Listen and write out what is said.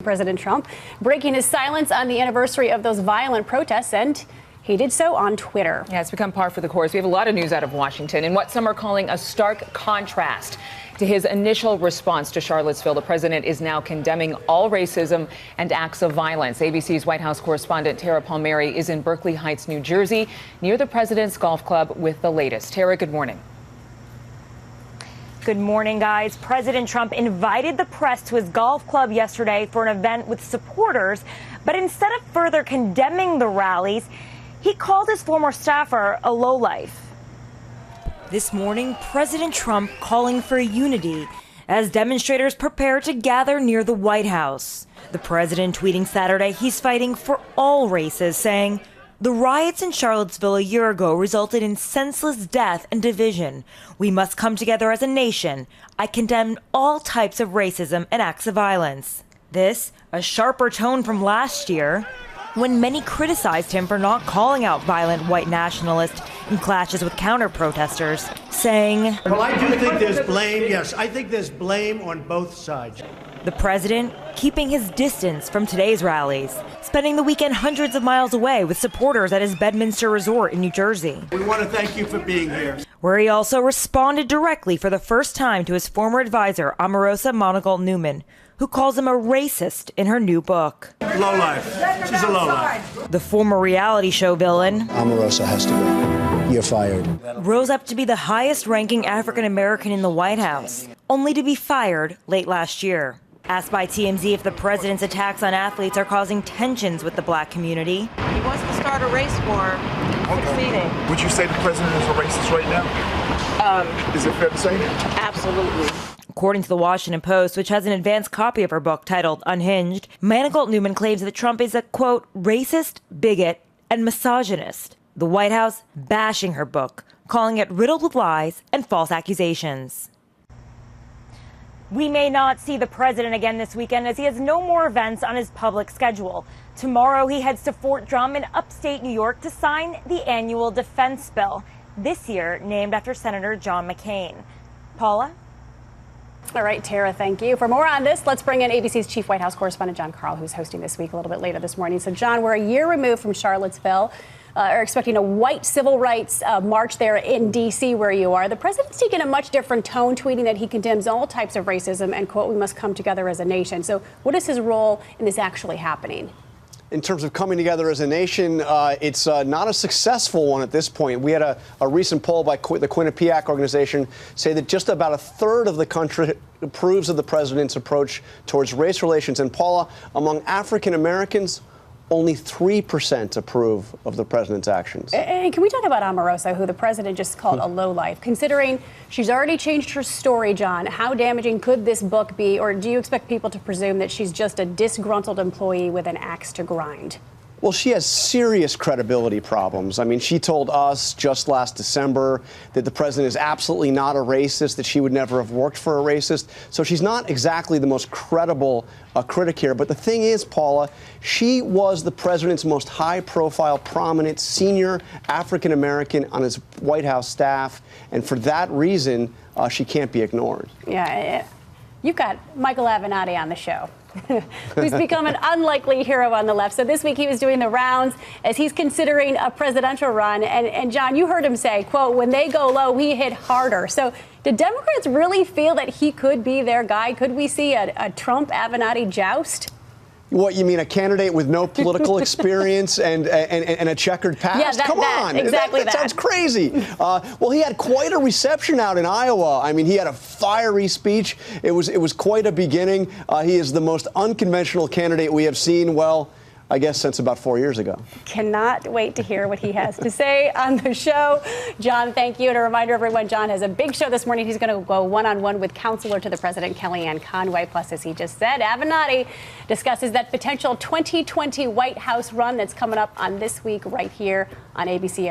President Trump breaking his silence on the anniversary of those violent protests, and he did so on Twitter. Yeah, it's become par for the course. We have a lot of news out of Washington in what some are calling a stark contrast to his initial response to Charlottesville. The president is now condemning all racism and acts of violence. ABC's White House correspondent Tara Palmieri is in Berkeley Heights, New Jersey, near the president's golf club with the latest. Tara, good morning. Good morning, guys. President Trump invited the press to his golf club yesterday for an event with supporters, but instead of further condemning the rallies, he called his former staffer a lowlife. This morning, President Trump calling for unity as demonstrators prepare to gather near the White House. The president tweeting Saturday he's fighting for all races, saying, "The riots in Charlottesville a year ago resulted in senseless death and division. We must come together as a nation. I condemn all types of racism and acts of violence." This, a sharper tone from last year, when many criticized him for not calling out violent white nationalists in clashes with counter-protesters, saying, "Well, I do think there's blame. Yes, I think there's blame on both sides." The president keeping his distance from today's rallies, spending the weekend hundreds of miles away with supporters at his Bedminster resort in New Jersey. We want to thank you for being here. Where he also responded directly for the first time to his former advisor, Omarosa Monagle Newman, who calls him a racist in her new book. Lowlife. She's a lowlife. The former reality show villain, Omarosa has to go. You're fired. Rose up to be the highest-ranking African-American in the White House, only to be fired late last year. Asked by TMZ if the president's attacks on athletes are causing tensions with the black community. He wants to start a race war. Succeeding. Would you say the president is a racist right now? Is it fair to say? Absolutely. According to the Washington Post, which has an advanced copy of her book titled Unhinged, Monagle Newman claims that Trump is a, quote, racist, bigot, and misogynist. The White House bashing her book, calling it riddled with lies and false accusations. We may not see the president again this weekend as he has no more events on his public schedule. Tomorrow he heads to Fort Drum in upstate New York to sign the annual defense bill, this year named after Senator John McCain. Paula? All right, Tara, thank you. For more on this, let's bring in ABC's chief White House correspondent, John Carl, who's hosting this week a little bit later this morning. So, John, we're a year removed from Charlottesville. Are expecting a white civil rights march there in D.C. where you are. The president's taken a much different tone, tweeting that he condemns all types of racism and, quote, we must come together as a nation. So what is his role in this actually happening? In terms of coming together as a nation, it's not a successful one at this point. We had a recent poll by the Quinnipiac organization say that just about a third of the country approves of the president's approach towards race relations. And Paula, among African Americans, only 3% approve of the president's actions. And can we talk about Omarosa, who the president just called a lowlife? Considering she's already changed her story, John, how damaging could this book be? Or do you expect people to presume that she's just a disgruntled employee with an axe to grind? Well, she has serious credibility problems. I mean, she told us just last December that the president is absolutely not a racist, that she would never have worked for a racist. So she's not exactly the most credible critic here. But the thing is, Paula, she was the president's most high-profile, prominent, senior African-American on his White House staff. And for that reason, she can't be ignored. Yeah, you've got Michael Avenatti on the show, who's become an unlikely hero on the left. So this week he was doing the rounds as he's considering a presidential run. And John, you heard him say, quote, when they go low, we hit harder. So did Democrats really feel that he could be their guy? Could we see a Trump-Avenatti joust? What, you mean a candidate with no political experience and a checkered past? Yeah, Come on. Exactly that sounds crazy. Well, he had quite a reception out in Iowa. I mean, he had a fiery speech. It was quite a beginning. He is the most unconventional candidate we have seen, well, I guess since about 4 years ago. Cannot wait to hear what he has to say on the show. John, thank you. And a reminder, everyone, John has a big show this morning. He's going to go one-on-one with counselor to the president, Kellyanne Conway. Plus, as he just said, Avenatti discusses that potential 2020 White House run that's coming up on This Week right here on ABC.